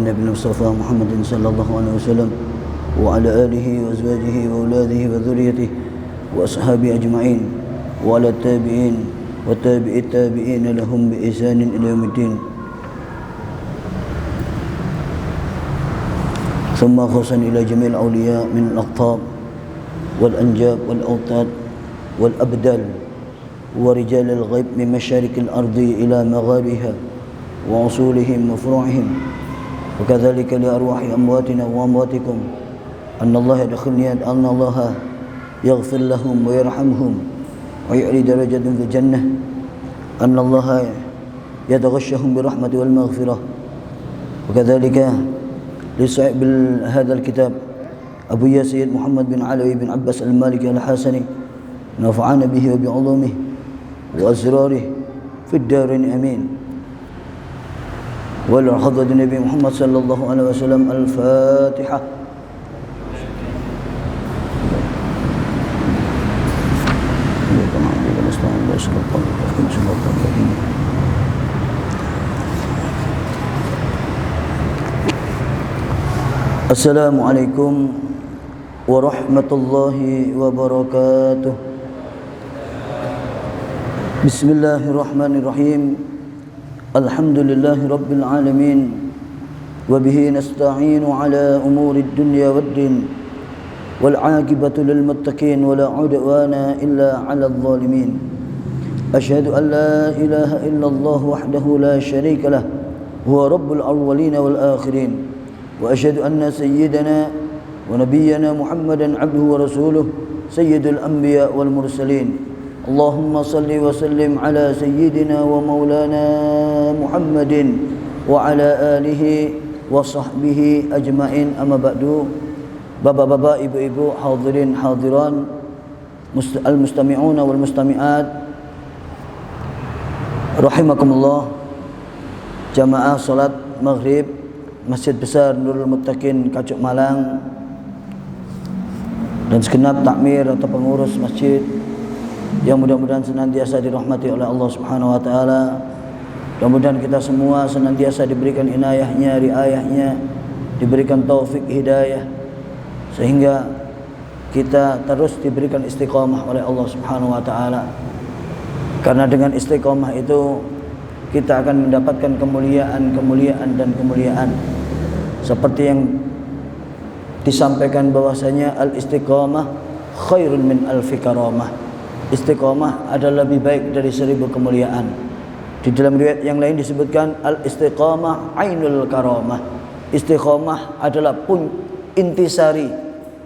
النبي المصطفى محمد صلى الله عليه وسلم وعلى آله وأزواجه وأولاده وذريته وأصحابه أجمعين وعلى التابعين وتابع التابعين لهم بإحسان إلى يوم الدين. ثم خصوصا إلى جميع الأولياء من الأقطاب والأنجاب والأوتاد والأبدال ورجال الغيب من مشارق الأرض إلى مغاربها وأصولهم وفروعهم، وكذلك لأرواح أمواتنا وأمواتكم أن الله يغفر لهم ويرحمهم ويعلي درجتهم في الجنة، أن الله يتغشهم بالرحمة والمغفرة. وكذلك لصاحب هذا الكتاب أبو ياسين محمد بن علوي بن عباس المالكي الحسني، نفعنا به وبعلومه وأسراره في الدارين آمين. ولحضرة النبي محمد صلى الله عليه وسلم الفاتحة. Assalamualaikum warahmatullahi wabarakatuh. Bismillahirrahmanirrahim. Alhamdulillahi rabbil alamin. Wabihi nasta'inu ala umuri dunya waddin. Wal'aqibatu lil muttaqin wala udwana illa 'alal zalimin. Asyhadu an la ilaha illallah wahdahu la syarika lah, huwa rabbul awwalin wal akhirin. Wa asyhadu anna sayyidana wa nabiyyana Muhammadan 'abduhu wa rasuluh, sayyidul anbiya wal mursalin. Allahumma salli wa sallim ala sayyidina wa maulana Muhammadin wa ala alihi wa sahbihi ajma'in. Amma ba'du. Bapak-bapak, ibu-ibu, hadirin hadiran, al-mustami'una wal mustami'at rahimakumullah. Jamaah salat maghrib Masjid Besar Nurul Muttaqin Kacuk Malang dan segenap takmir atau pengurus masjid yang mudah-mudahan senantiasa dirahmati oleh Allah Subhanahu wa taala. Mudah-mudahan kita semua senantiasa diberikan inayahnya, riayahnya, diberikan taufik hidayah sehingga kita terus diberikan istiqamah oleh Allah Subhanahu wa taala. Karena dengan istiqamah itu kita akan mendapatkan kemuliaan dan kemuliaan. Seperti yang disampaikan bahwasanya al-istiqamah khairun min alfi karamah. Istiqamah adalah lebih baik dari 1000 kemuliaan. Di dalam riwayat yang lain disebutkan al-istiqamah ainul karamah. Istiqamah adalah intisari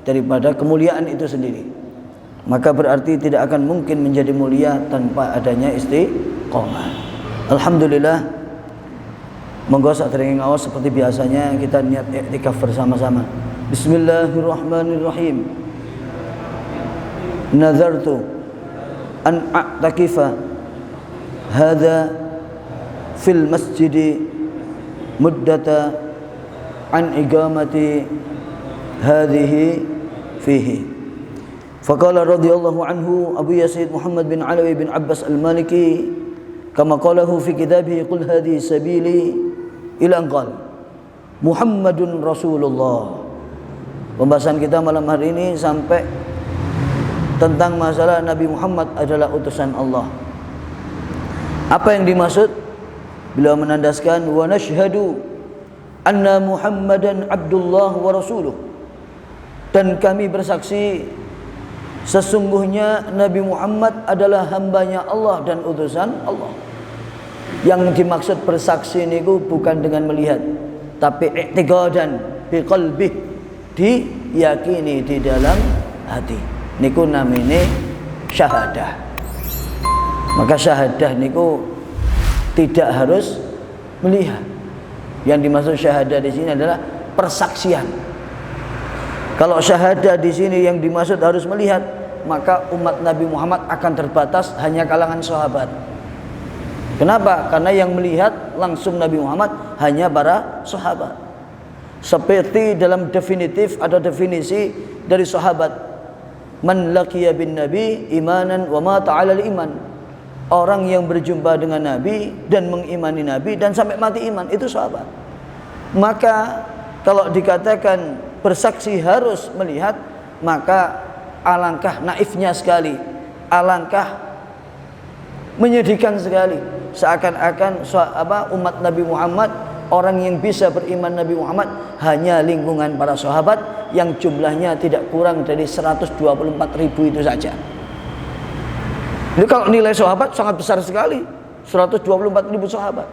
daripada kemuliaan itu sendiri. Maka berarti tidak akan mungkin menjadi mulia tanpa adanya istiqamah. Alhamdulillah. Monggo sak derenge ngaos seperti biasanya kita niat iktikaf bersama-sama. Bismillahirrahmanirrahim. Nazartu an a'takifa hadha fil masjid muddata an iqamati hadhihi fihi. Faqala radhiyallahu anhu Abu Yasid Muhammad bin Alawi bin Abbas al-Maliki kama qalahu fi kitabih qul hadhihi sabili ila anqal Muhammadun Rasulullah. Pembahasan kita malam hari ini sampai tentang masalah Nabi Muhammad adalah utusan Allah. Apa yang dimaksud? Beliau menandaskan wa nashhadu anna Muhammadan Abdullah wa rasuluh. Dan kami bersaksi sesungguhnya Nabi Muhammad adalah hambanya Allah dan utusan Allah. Yang dimaksud bersaksi niku bukan dengan melihat, tapi i'tiqadan bi qalbi, diyakini di dalam hati. Niku namine syahadah. Maka syahadah niku tidak harus melihat. Yang dimaksud syahadah di sini adalah persaksian. Kalau syahadah di sini yang dimaksud harus melihat, maka umat Nabi Muhammad akan terbatas hanya kalangan sahabat. Kenapa? Karena yang melihat langsung Nabi Muhammad hanya para sahabat. Seperti dalam definitif ada definisi dari sahabat, man laqiya bin nabi imanan wa mata 'alal iman. Orang yang berjumpa dengan Nabi dan mengimani Nabi dan sampai mati iman, itu sahabat. Maka kalau dikatakan bersaksi harus melihat, maka alangkah naifnya sekali, alangkah menyedihkan sekali, seakan-akan umat Nabi Muhammad, orang yang bisa beriman Nabi Muhammad hanya lingkungan para sahabat yang jumlahnya tidak kurang dari 124.000 itu saja. Jadi kalau nilai sahabat sangat besar sekali, 124.000 sahabat.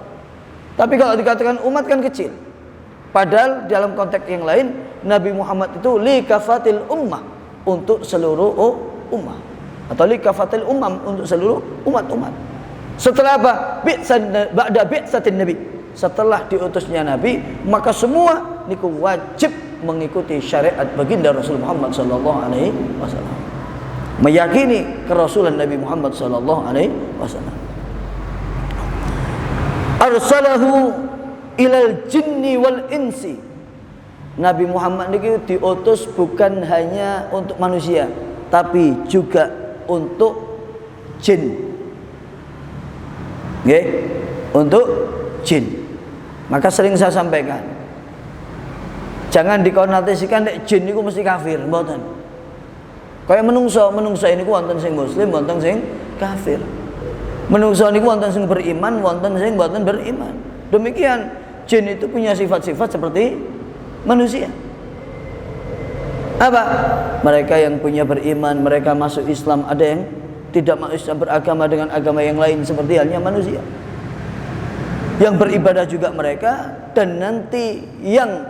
Tapi kalau dikatakan umat kan kecil. Padahal dalam konteks yang lain Nabi Muhammad itu li kafatil ummah, untuk seluruh ummah, atau li kafatil umam, untuk seluruh umat-umat. Setelah apa? Ba'da bi'tsatin Nabi, setelah diutusnya Nabi, maka semua niku wajib mengikuti syariat baginda Rasul Muhammad sallallahu alaihi wasallam, meyakini kerasulan Nabi Muhammad sallallahu alaihi wasallam. Arsalahu ilal jinni wal insi. Nabi Muhammad ini diutus bukan hanya untuk manusia, tapi juga untuk jin. Nggih, untuk jin. Maka sering saya sampaikan, jangan dikonotasikan nek jin niku mesti kafir, mboten. Kaya menungso ini ku wonten sing muslim, wonten sing kafir. Menungso niku wonten sing beriman, wonten sing mboten beriman. Demikian jin itu punya sifat-sifat seperti manusia. Apa? Mereka yang punya beriman, mereka masuk Islam, ada yang tidak masuk Islam, beragama dengan agama yang lain seperti halnya manusia. Yang beribadah juga mereka, dan nanti yang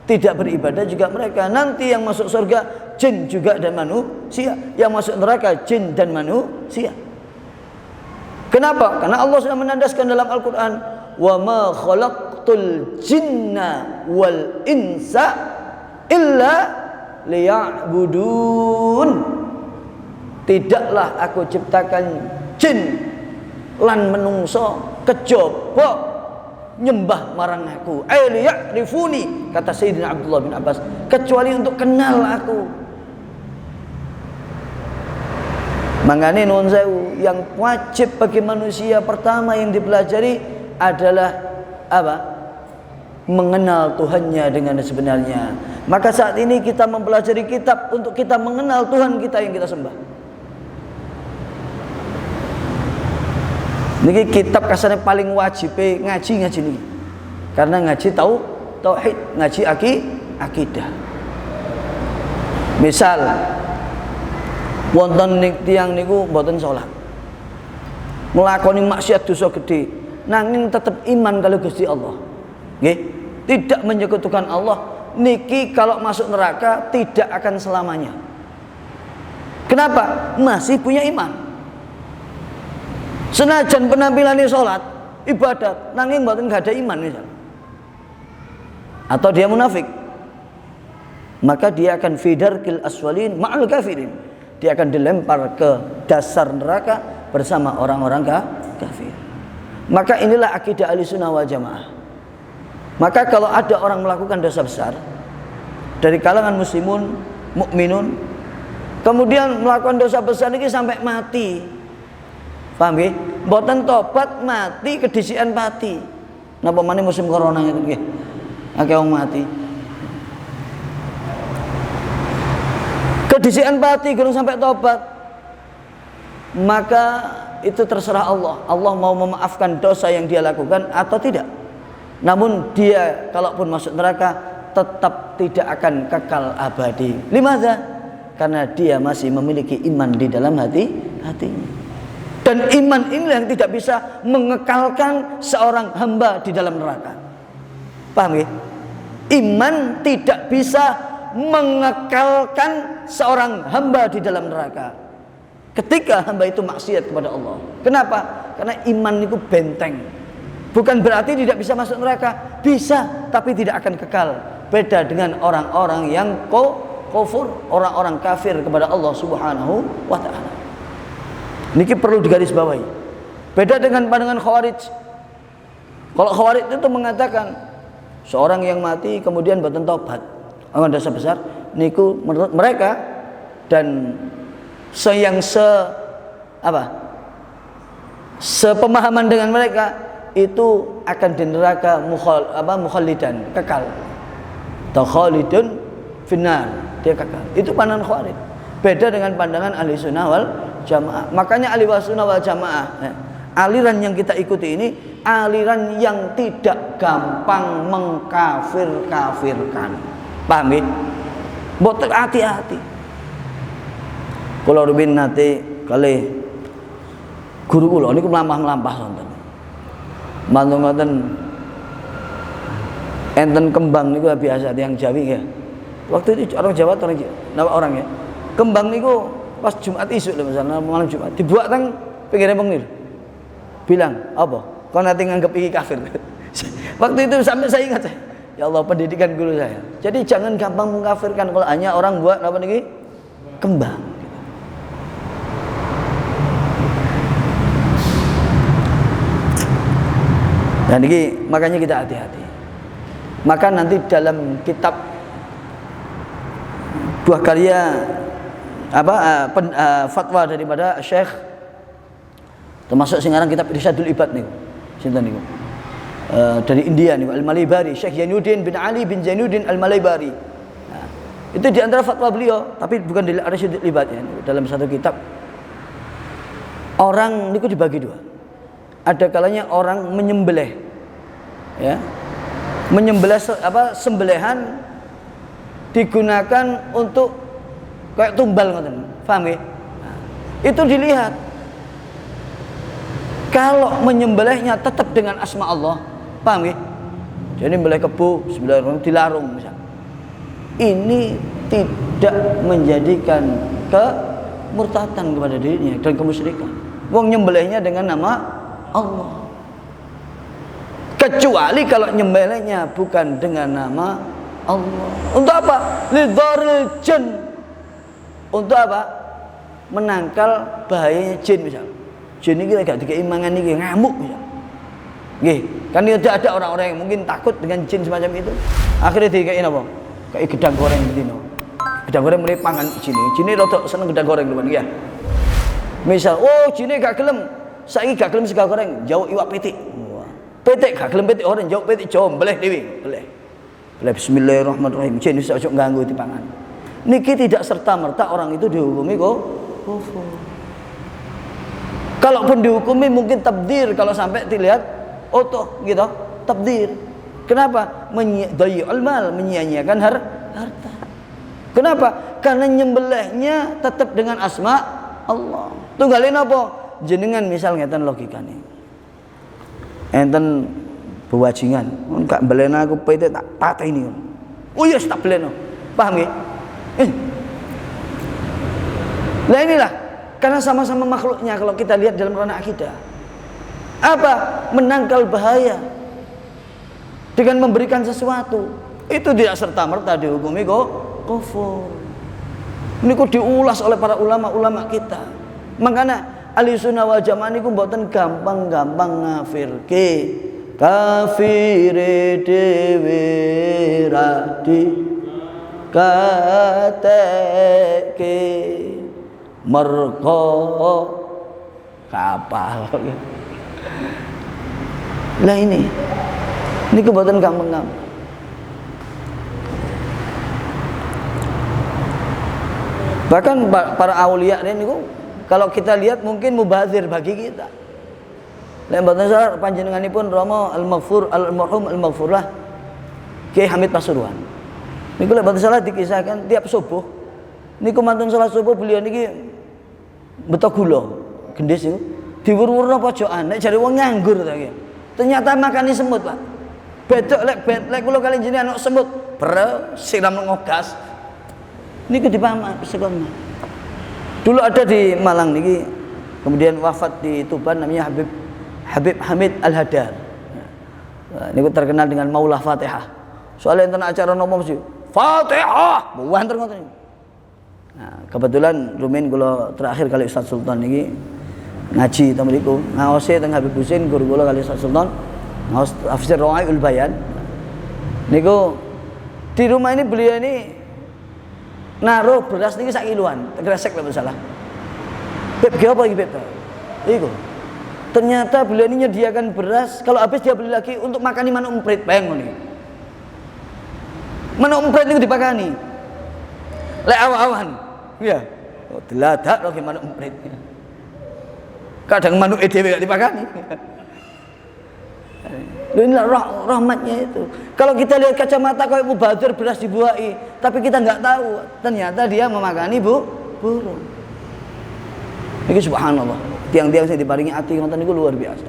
tidak beribadah juga mereka. Nanti yang masuk surga jin juga dan manusia, yang masuk neraka jin dan manusia. Kenapa? Karena Allah sudah menandaskan dalam Al-Quran, wa ma khalaqtul jinna wal insa illa liya'budun. Tidaklah aku ciptakan jin lan menungso kejaba nyembah marang aku, liya'rifuni, kata Sayyidina Abdullah bin Abbas, kecuali untuk kenal aku. Mangane nuwun sewu, yang wajib bagi manusia pertama yang dipelajari adalah apa? Mengenal Tuhannya dengan sebenarnya. Maka saat ini kita mempelajari kitab untuk kita mengenal Tuhan kita yang kita sembah. Niki kitab kasarnya paling wajib ngaji nih. Karena ngaji tauhid, ngaji akidah. Misal wonten tiyang niku mboten salat, nglakoni maksiat dosa gede, nanging tetap iman kalau Gusti Allah. Nggih, tidak menyekutukan Allah. Niki kalau masuk neraka tidak akan selamanya. Kenapa? Masih punya iman. Senajan penampilannya sholat, ibadat, nanging mboten gak ada iman misal, atau dia munafik, maka dia akan fidarkil aswalin ma'al kafirin. Dia akan dilempar ke dasar neraka bersama orang-orang kafir. Maka inilah akidah Ahlussunnah wal Jamaah. Maka kalau ada orang melakukan dosa besar dari kalangan muslimun, mukminun, kemudian melakukan dosa besar ini sampai mati, paham nggih? Mboten tobat mati kedisikan pati. Napa maneh musim corona itu nggih. Akeh wong mati. Kedisikan pati gurung sampai tobat. Maka itu terserah Allah. Allah mau memaafkan dosa yang dia lakukan atau tidak. Namun dia kalaupun masuk neraka tetap tidak akan kekal abadi. Limadza? Karena dia masih memiliki iman di dalam hatinya. Dan iman inilah yang tidak bisa mengekalkan seorang hamba di dalam neraka. Paham ya? Iman tidak bisa mengekalkan seorang hamba di dalam neraka ketika hamba itu maksiat kepada Allah. Kenapa? Karena iman itu benteng. Bukan berarti tidak bisa masuk neraka, bisa, tapi tidak akan kekal. Beda dengan orang-orang yang kufur, orang-orang kafir kepada Allah Subhanahu wa ta'ala. Niki perlu digarisbawahi. Beda dengan pandangan Khawarij. Kalau Khawarij itu mengatakan seorang yang mati kemudian boten tobat, dosa besar, niku menurut mereka dan sepemahaman dengan mereka itu akan di neraka mukhallidan, kekal. Khalidun finnar, dia kekal. Itu pandangan Khawarij. Beda dengan pandangan ahli sunnah wal jamaah. Makanya ahli sunnah wal jamaah, aliran yang kita ikuti ini aliran yang tidak gampang mengkafir-kafirkan. Paham ya? Mbok hati-hati. Kula rumin nate kalih guru kula niku mlampah-mlampah sonten. Mantung ngoten enten kembang niku biasa tiyang Jawi ya. Waktu itu orang Jawa orang ya. Kembang niku pas Jumat isuk lho misalnya malam Jumat dibuat teng pinggire pengir. Bilang, "Apa? Kau nanti nganggep iki kafir." Waktu itu sampai saya ingat, ya Allah, pendidikan guru saya. Jadi jangan gampang mengkafirkan kalau hanya orang buat apa niki? Kembang. Dan ini makanya kita hati-hati. Maka nanti dalam kitab buah karya fatwa daripada Syekh, termasuk sekarang kitab Irsyadul Ibad nih, sinten niku dari India nih, Al-Malaybari, Syekh Zainuddin bin Ali bin Zainuddin Al-Malaybari. Nah, itu di antara fatwa beliau, tapi bukan di Irsyadul Ibad ya, dalam satu kitab. Orang niku dibagi dua. Ada kalanya orang menyembelih, ya, menyembelih sembelihan digunakan untuk kayak tumbal ngoten, paham ya? Nah, itu dilihat. Kalau menyembelihnya tetap dengan asma Allah, paham ya? Jadi menyembelih kebu, bismillahirrahmanirrahim, dilarung misal. Ini tidak menjadikan kemurtatan kepada dirinya dan kemusyrikan. Wong nyembelihnya dengan nama Allah. Kecuali kalau nyembelihnya bukan dengan nama Allah. Untuk apa? Lidharil jin. Untuk apa? Menangkal bahayanya jin misal. Jin ini gak dikei mangan iki ngamuk misal. Nggih, kan tidak ada orang-orang yang mungkin takut dengan jin semacam itu. Akhirnya dikei napa? Kayak gedang goreng bedino. Gedang goreng mulai pangan jin. Jin rada seneng gedang goreng teman ya. Misal, oh jin gak gelem, saiki gak gelem sega goreng, jauh iwak pitik. Pitik gak gelem pitik orang jauh pitik jombeleh dewi, boleh. Bismillahirrahmanirrahim. Jin wis ojo ganggu dipangan. Niki tidak serta-merta orang itu dihukumi kok kufur. Kalaupun dihukumi mungkin tabdir kalau sampai dilihat otoh gitu, tabdir. Kenapa? Dhayyul mal, menyia-nyiakan harta. Kenapa? Karena nyembelihnya tetap dengan asma Allah. Tunggalin apa? Jenengan misal ngeten logikane. Enten bewajingan, gak belena aku pete tak pateni. Oh yes tak belena. Paham nggih? Nah inilah karena sama-sama makhluknya kalau kita lihat dalam ranah akidah. Apa? Menangkal bahaya dengan memberikan sesuatu. Itu tidak serta-merta dihukumi kok kufur. Ini kok diulas oleh para ulama-ulama kita. Makanya ahli sunnah wal jamaah niku mboten gampang-gampang ngafirke. Kafire dhewe ra kateke merko kapal. Lah ini kebuatan gampang-gampang. Bahkan para aulia ini kalau kita lihat mungkin mubazir bagi kita. Lha mboten salah panjenenganipun Rama Al-Maghfur Al-Marhum Al-Maghfurlah Kiai Hamid Pasuruan. Niku lek mboten salah dikisahkan tiap subuh niku mantun salat subuh beliau niki beto gula gendis niku diwur-wurna pojokan nek jare wong nganggur ta iki. Ternyata makani semut, Pak. Bedok lek kula kali jenengan ana semut, siram ngogas. Niku dipamak sekon. Dulu ada di Malang niki, kemudian wafat di Tuban namanya Habib Hamid Al-Hadar. Nah, niku terkenal dengan Maulah Fatihah. Soalnya enten acara nopo mesti Fatihah, buanter ngoten. Nah, kebetulan rumin kula terakhir kali Ustaz Sultan niki ngaji teng mriku, ngaose teng Habib Husin guru kula kali Ustaz Sultan, ngaos tafsir Rawaul Bayan. Niku di rumah ini beliau ini naruh beras niki sak kiloan, gresek lho salah. Beb ge apa iki, Beb? Iku. Ternyata beliau ini menyediakan beras, kalau habis dia beli lagi untuk makani manuk emprit, bayang nih. Manuk emprit itu dipakani. Lek awan-awan. Ya. Oh, deladak lagi manuk emprit. Kadang manuk dhewe gak dipakani. Inilah rahmatnya itu. Kalau kita lihat kacamata kayak mubazir beras dibuahi, tapi kita nggak tahu, ternyata dia memakani burung. Ini subhanallah. Tiang-tiang saya diparingi hati ngoten niku luar biasa.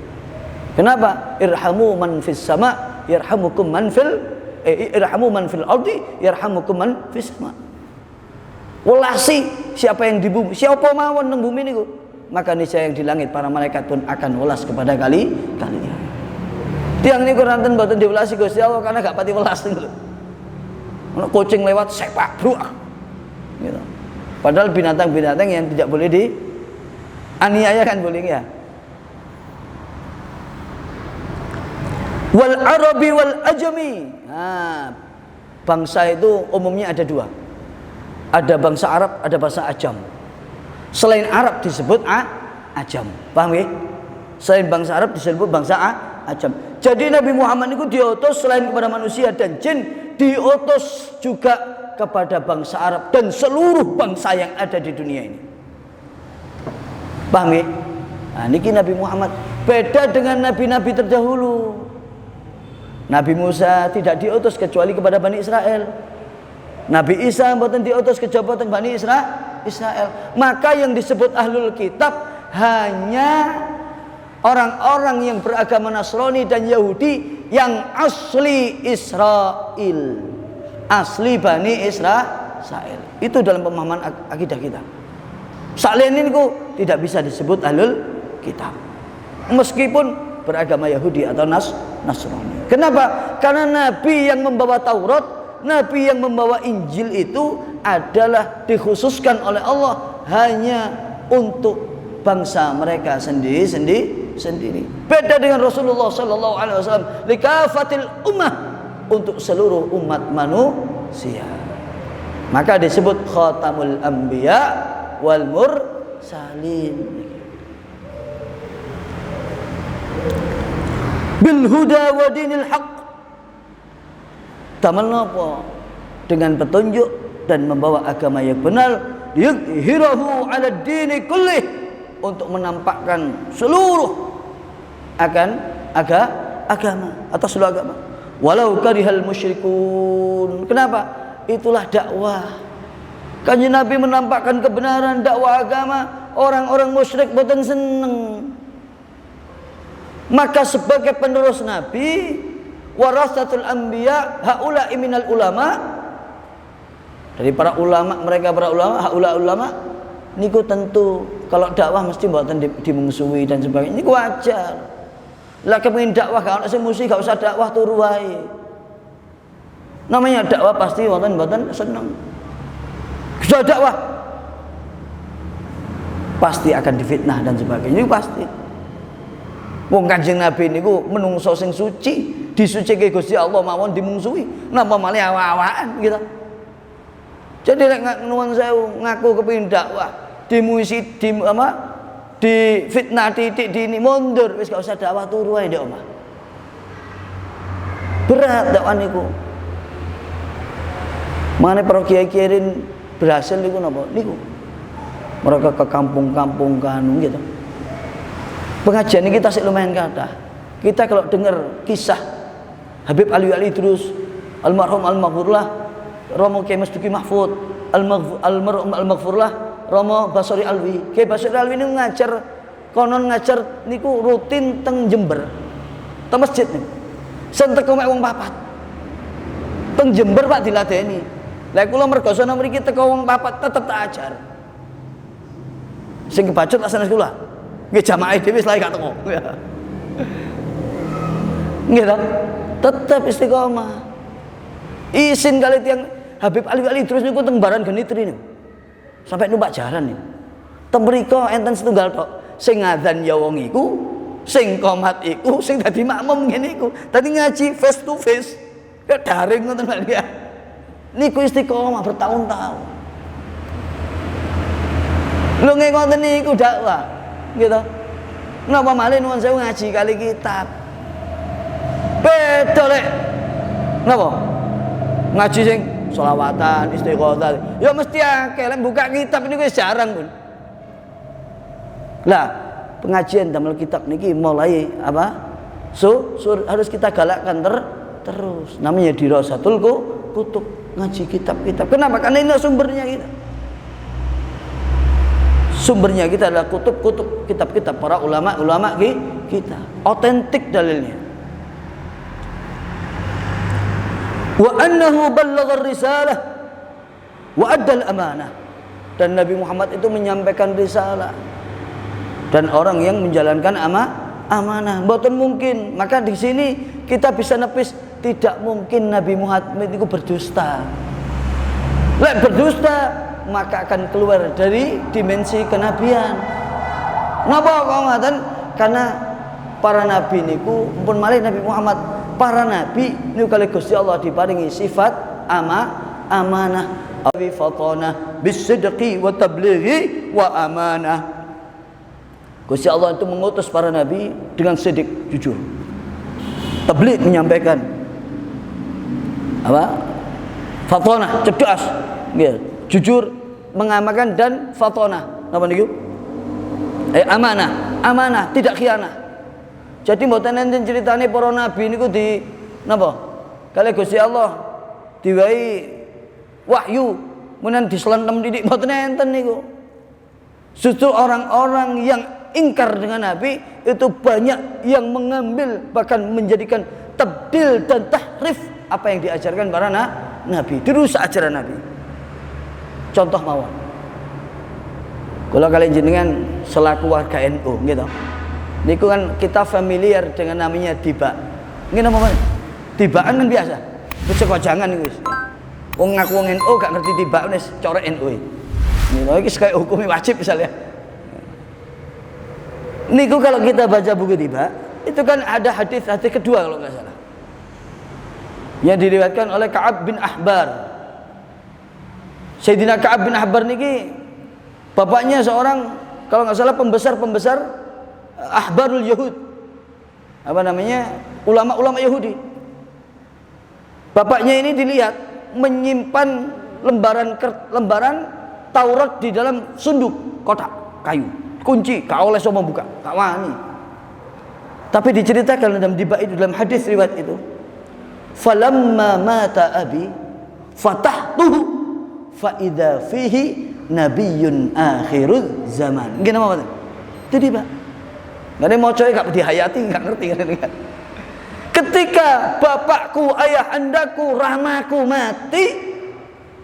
Kenapa? Irhamu man fis sama, yarhamukum man fil irhamu man fil ardi, yarhamukum man fis sama. Welasi siapa yang di bumi, siapa mawon nang bumi niku, maka niscaya yang di langit para malaikat pun akan welas kepada kalian. Tiang niku ranten mboten diwelasi Gusti Allah karena gak pati welas niku. Ono kucing lewat sepak bruak. Gitu. Padahal binatang-binatang yang tidak boleh aniaya kan boleh ya. Wal Arabi wal Ajami. Nah, bangsa itu umumnya ada dua. Ada bangsa Arab, ada bangsa Ajam. Selain Arab disebut Ajam. Paham ya? Selain bangsa Arab disebut bangsa Ajam. Jadi Nabi Muhammad itu diutus selain kepada manusia dan jin, diutus juga kepada bangsa Arab dan seluruh bangsa yang ada di dunia ini. Paham ya? Nah, niki Nabi Muhammad beda dengan nabi-nabi terdahulu. Nabi Musa tidak diutus kecuali kepada Bani Israel. Nabi Isa mboten diutus kecuali kepada Bani Israel. Maka yang disebut ahlul kitab hanya orang-orang yang beragama Nasrani dan Yahudi yang asli Israel. Asli Bani Israel. Itu dalam pemahaman akidah kita. Sakliyanin ku tidak bisa disebut ahlul kitab meskipun beragama Yahudi atau Nasrani. Kenapa? Karena Nabi yang membawa Taurat, Nabi yang membawa Injil itu adalah dikhususkan oleh Allah hanya untuk bangsa mereka sendiri. Beda dengan Rasulullah sallallahu alaihi wasallam, likafatil ummah, untuk seluruh umat manusia. Maka disebut khatamul anbiya wal mursalin. Bil huda wa dinil haq. Tamal napa? Dengan petunjuk dan membawa agama yang benar, yuzhirahu 'ala dini kullih, untuk menampakkan seluruh akan agama atau seluruh agama. Walau karihal musyrikun. Kenapa? Itulah dakwah. Kanjeng Nabi menampakkan kebenaran dakwah agama, orang-orang musyrik boten seneng. Maka sebagai penerus Nabi, warasatul anbiya haula'i minal ulama, dari para ulama, mereka para ulama, haula ulama niku tentu kalau dakwah mesti boten dimungsuhi dan sebagainya. Niku wajar. Lah kepengin dakwah gak ono sing musuhi, gak usah dakwah turu wae. Namanya dakwah pasti boten seneng. Sudah dakwah pasti akan difitnah dan sebagainya. Ini pasti. Wong Kanjeng Nabi niku menungso sing suci, disucike Gusti Allah mawon dimungsuhi. Napa malih awak-awakan gitu. Jadi nek nuwun sewu ngaku kepengin dakwah, dimuisi di fitnah titik dini mundur, wis gak usah dakwah turu ae ndek omah. Berat dakwah niku. Mane para kiai-kiai berhasil niku napa? Niku. Mereka ke kampung-kampung kanu gitu. Pengajian ini kita sih lumayan kata. Kita kalau dengar kisah Habib Ali Idrus, almarhum al-maghfurlah, Romo Kiai Masduki Mahfud, almarhum al-maghfurlah, Romo Basori Alwi. Kiai Basori Alwi ini ngajar, konon ngajar niku rutin teng Jember, teng masjid nih. Sentek mek wong papat. Teng Jember Pak diladeni. Lah kula mergo sono mriki teko wong papat tetep tak ajar. Sing kebacut tak sanes kula. Nggih jamaah dhewe wis lae gak teko. Nggih ta? Tetep istiqomah. Isin kali tiang Habib Ali terus niku teng Baran Genitri niku. Sampai numpak jaran niku. Teng mriko enten setunggal tok. Sing ngadzan ya wong iku, sing qomat iku, sing dadi makmum ngene iku. Dadi ngaji face to face. Ya daring ngoten ya. Niku istiqomah bertahun-tahun. Lho nggih ngoten niku dakwah. Gitu. Napa malih nuwun sewu ngaji kali kitab. Beda lek. Napa? Ngaji sing selawatan, istighosah. Ya mesti akeh lek buka kitab niku wis jarang, Pun. Lah, pengajian damel kitab niki mulai apa? Harus kita galakkan terus. Namanya dirasatul kutub, ngaji kitab-kitab. Kenapa? Karena ini sumbernya kita. Sumbernya kita adalah kutub-kutub, kitab-kitab para ulama kita. Otentik dalilnya. Wa annahu ballagha risalah wa adda al-amanah. Dan Nabi Muhammad itu menyampaikan risalah. Dan orang yang menjalankan amanah. Mboten mungkin. Maka di sini kita bisa nepis tidak mungkin Nabi Muhammad itu berdusta. Lek berdusta maka akan keluar dari dimensi kenabian. Napa kok ngoten? Karena para nabi niku pun malih Nabi Muhammad, para nabi niku kali Gusti Allah diparingi sifat amanah, awi fatana bisidqi wa tablighi wa amanah. Gusti Allah itu mengutus para nabi dengan sidik, jujur. Tabligh, menyampaikan. Apa? Fatana, cerdas. Nggih. Jujur, mengamalkan, dan fatona. Napa niku? Amanah, tidak khianat. Jadi mboten enten critane para nabi niku di napa? Kali Gusti Allah diwahi wahyu menan diselentem didik mboten enten niku. Justru orang-orang yang ingkar dengan nabi itu banyak yang mengambil bahkan menjadikan tabdil dan tahrif apa yang diajarkan para nabi. Dirusak ajaran nabi. Contoh mawon. Kalau kalian jenengan selaku warga NU gitu. Niku kan kita familiar dengan namanya tiba. Nggih napa? Tibaan kan biasa. Wis jangan niku wis. Wong ngaku wong NU gak ngerti tibaan wis corek NU. Niku iki kaya hukumnya wajib misalnya. Niku kalau kita baca buku tiba, itu kan ada hadis kedua kalau nggak salah. Yang diriwayatkan oleh Ka'ab bin Ahbar. Sayyidina Ka'ab bin Ahbar niki bapaknya seorang kalau nggak salah pembesar ahbarul Yahud, apa namanya, ulama-ulama Yahudi. Bapaknya ini dilihat menyimpan lembaran Taurat di dalam sunduk kotak kayu, kunci, kau oleh semua buka, tak wani. Tapi diceritakan dalam tiba itu, dalam hadis riwayat itu, falamma mata abi fatahtuhu fa'idha fihi nabiyyun akhirul zaman. Gini apa? Itu tiba. Gak ada mau coy, gak dihayati, gak ngerti kan? Ketika bapakku, ayah andaku, rahmaku mati,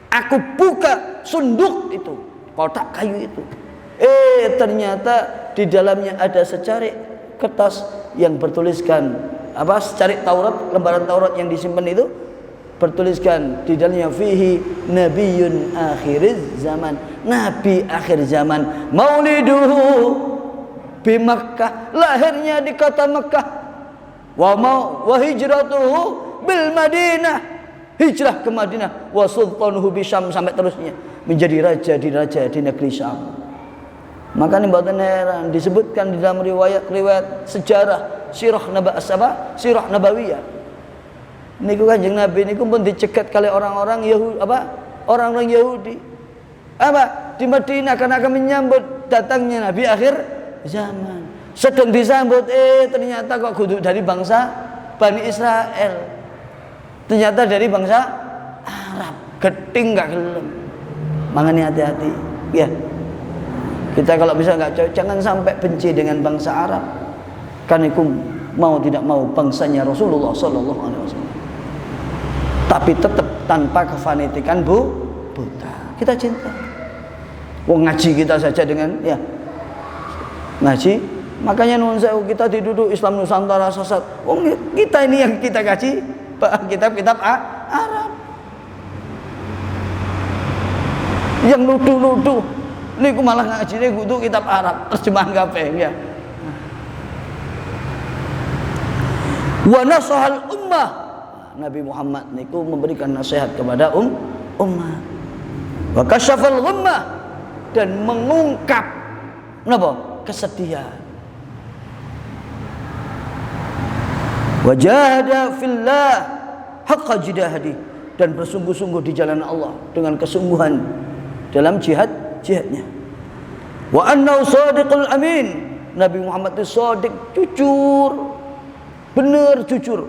aku buka sunduk itu, kotak kayu itu. Ternyata di dalamnya ada secarik kertas yang bertuliskan apa? Secarik Taurat, lembaran Taurat yang disimpan itu bertuliskan di dalamnya fihi nabiyyun akhiriz zaman, nabi akhir zaman, mauliduhu bi Makkah, lahirnya di kota Makkah, wa hijratuhu bil Madinah, hijrah ke Madinah, wa sultanuhu bi Syam, sampai terusnya menjadi raja di negeri Syam. Makanya mboten heran disebutkan di dalam riwayat sejarah sirah nabawiyah. Niku Kanjeng Nabi niku pun dicegat kali orang-orang Yahudi, orang-orang Yahudi di Madinah karena akan menyambut datangnya Nabi akhir zaman. Sedang disambut, ternyata kok kudu dari bangsa Bani Israel, ternyata dari bangsa Arab. Geting gak gelem. Makanya hati-hati ya, kita kalau bisa nggak cocok, jangan sampai benci dengan bangsa Arab, karena itu mau tidak mau bangsanya Rasulullah Sallallahu Alaihi Wasallam. Tapi tetap tanpa kefanatikan buta. Kita cinta. Wong ngaji kita saja dengan ya ngaji. Makanya nuwun sewu, kita diduduk Islam Nusantara sesat. Wong kita ini yang kita ngaji kitab-kitab Arab. Yang nuduh-nuduh niku malah ngajine kudu kitab Arab, terjemahan kabeh ya. Wa nasahal ummah, Nabi Muhammad niku memberikan nasihat kepada ummah. Wa kasyafal ghammah, dan mengungkap napa? Kesedihan. Wa jahada fillah haqqa jihadihi, dan bersungguh-sungguh di jalan Allah dengan kesungguhan dalam jihadnya. Wa annahu shadiqul amin, Nabi Muhammad itu shadiq, jujur, benar jujur.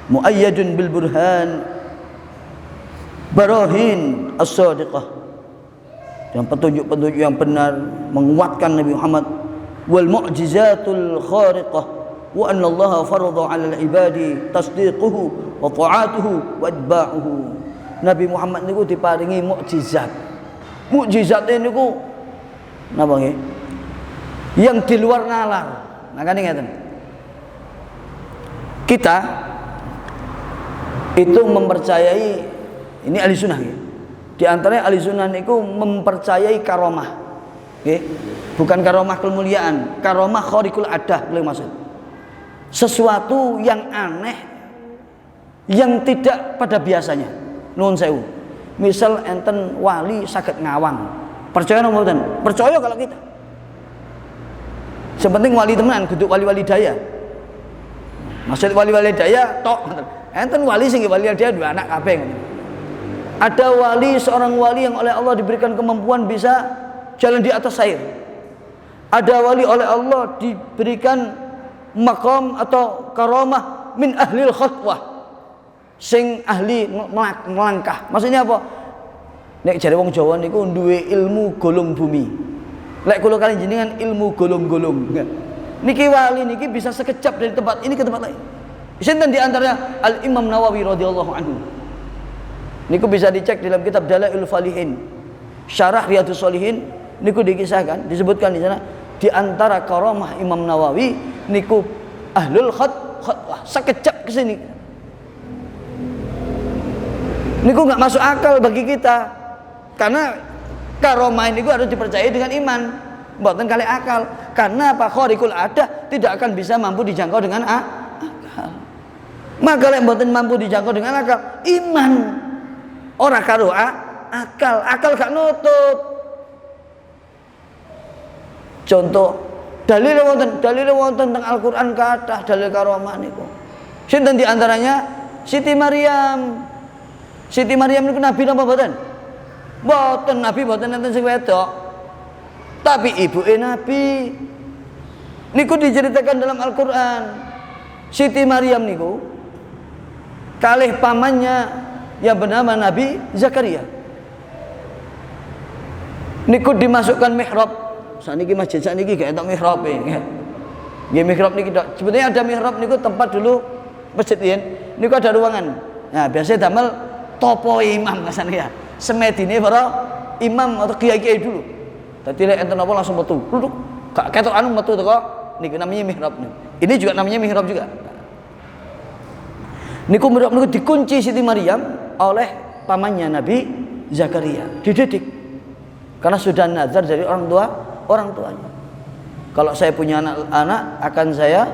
Muayyadun bil burhan barahin as-shadiqah, yang petunjuk-petunjuk yang benar menguatkan Nabi Muhammad. Wal mu'jizatul khariqah wa anna Allah farada 'ala al-ibadi tasdiquhu wa ta'atuhu wa itba'uhu. Nabi Muhammad niku diparingi mukjizat. Mukjizat niku napa nggih? Yang di luar nalar. Makane ngeten. Kita itu mempercayai, ini ahli sunnah ya. Di antaranya ahli sunnah itu mempercayai karomah, okay? Bukan karomah kemuliaan, karomah khariqul adah, boleh maksud. Sesuatu yang aneh, yang tidak pada biasanya. Nuwun sewu. Misal enten wali saged ngawang, percaya napa mboten? Percaya kalau kita. Sepenting wali tenan, kudu wali-wali daya. Maksud wali-wali daya tok. Enten wali sing wali daya dua anak kabeh. Ada wali, seorang wali yang oleh Allah diberikan kemampuan bisa jalan di atas air. Ada wali oleh Allah diberikan maqam atau karamah min ahlil khatwah, sing ahli melangkah. Maksudnya apa? Nek jare wong Jawa niku duwe ilmu golong bumi. Lek kula kali jenengan ilmu golong-golong. Niki wali niki bisa sekejap dari tempat ini ke tempat lain. Sinten di antaranya Al Imam Nawawi radhiyallahu anhu. Niku bisa dicek dalam kitab Dalailul Falihin, Syarah Riyadhus Shalihin, niku dikisahkan, disebutkan di sana di antara karamah Imam Nawawi niku ahlul khatwah, sekejap ke sini. Niku enggak masuk akal bagi kita. Karena karamah niku harus dipercayai dengan iman, mboten kali akal. Karena apa? Khariqul adah tidak akan bisa mampu dijangkau dengan akal. Maka lek mboten mampu dijangkau dengan akal, iman ora karo akal gak nutup. Contoh dalil wonten tentang Al-Qur'an kathah dalil karamah niku. Sinten di antaranya Siti Maryam. Siti Maryam niku nabi napa mboten? Mboten nabi, mboten enten sing wedok. Tapi ibuke nabi. Niku diceritakan dalam Al-Qur'an. Siti Maryam niku kalih pamannya yang bernama Nabi Zakaria. Niku dimasukkan mihrab. Saniki masjid saniki gak entuk mihrab e. Nggih mihrab niki tok. Sebetulnya ada mihrab niku tempat dulu masjid yen. Niku ada ruangan. Nah, biasanya damel topo imam kasane ya. Semedine para imam atau kiai-kiai dulu. Dadi lek enten apa langsung metu. Duduk. Gak ketok anu metu teko niku namanya mihrab. Ini juga namanya mihrab juga. Niku mihrab niku dikunci Siti Maryam oleh pamannya Nabi Zakaria, dididik karena sudah nazar dari orang tuanya. Kalau saya punya anak akan saya